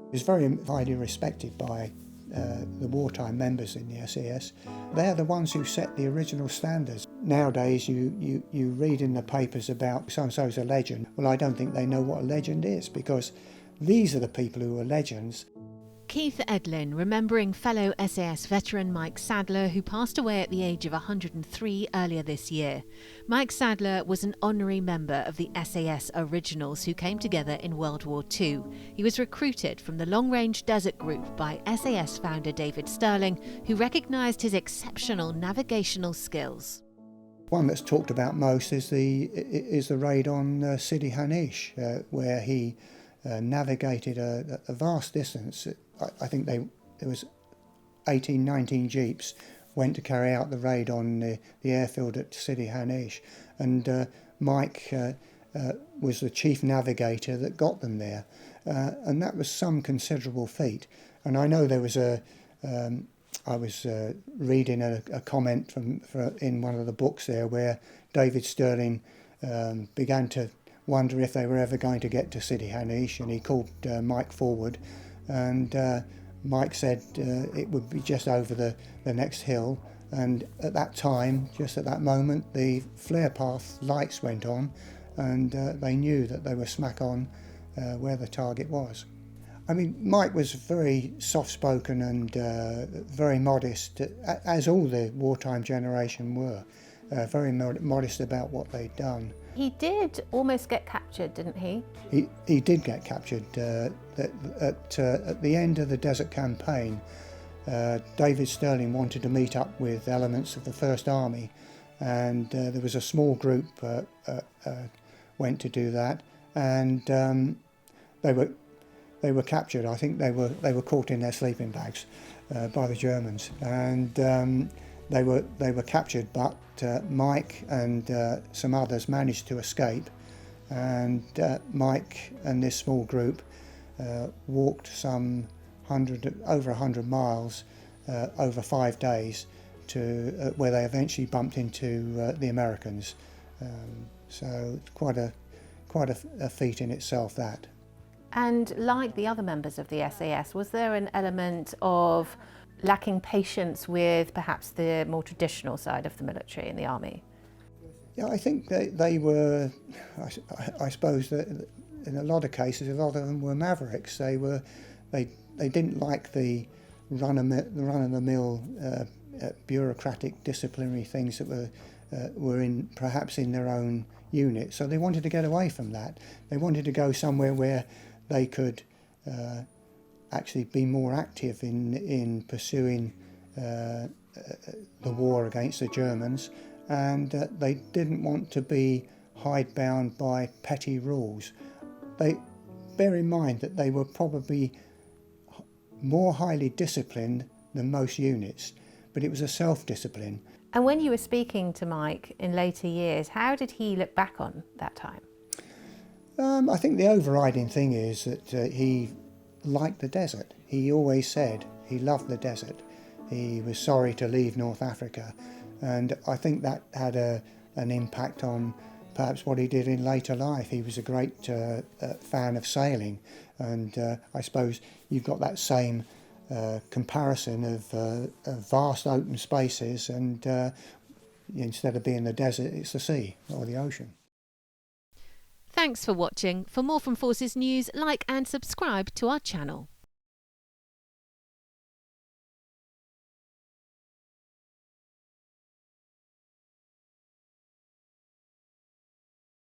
He was very highly respected by the wartime members in the SAS. They're the ones who set the original standards. Nowadays you read in the papers about so-and-so's a legend. Well, I don't think they know what a legend is, because these are the people who are legends. Keith Edlin, remembering fellow SAS veteran Mike Sadler, who passed away at the age of 103 earlier this year. Mike Sadler was an honorary member of the SAS Originals who came together in World War II. He was recruited from the Long Range Desert Group by SAS founder David Stirling, who recognised his exceptional navigational skills. One that's talked about most is the raid on Sidi Hanish, where he navigated a vast distance. I think there was 18, 19 jeeps went to carry out the raid on the airfield at Sidi Hanish, and Mike was the chief navigator that got them there, and that was some considerable feat. And I know there was I was reading a comment in one of the books there where David Stirling began to wonder if they were ever going to get to Sidi Hanish, and he called Mike forward, and Mike said it would be just over the next hill. And at that time, just at that moment, the flare path lights went on, and they knew that they were smack on where the target was. I mean, Mike was very soft-spoken and very modest, as all the wartime generation were, very modest about what they'd done. He did almost get captured, didn't he? He did get captured. At the end of the desert campaign, David Stirling wanted to meet up with elements of the First Army, and there was a small group went to do that, and they were captured. I think they were caught in their sleeping bags by the Germans, and they were captured. But Mike and some others managed to escape, and Mike and this small group walked over 100 miles over 5 days to where they eventually bumped into the Americans. So it's quite a feat in itself, that. And like the other members of the SAS, was there an element of lacking patience with perhaps the more traditional side of the military and the army? Yeah, I think they were, I suppose that in a lot of cases, a lot of them were mavericks. They didn't like the run-of-the-mill bureaucratic disciplinary things that were perhaps in their own unit. So they wanted to get away from that. They wanted to go somewhere where they could actually be more active in pursuing the war against the Germans, and they didn't want to be hidebound by petty rules. Bear in mind that they were probably more highly disciplined than most units, but it was a self-discipline. And when you were speaking to Mike in later years, how did he look back on that time? I think the overriding thing is that he liked the desert. He always said he loved the desert. He was sorry to leave North Africa, and I think that had an impact on perhaps what he did in later life. He was a great fan of sailing, and I suppose you've got that same comparison of vast open spaces, and instead of being the desert, it's the sea or the ocean. Thanks for watching. For more from Forces News, like and subscribe to our channel.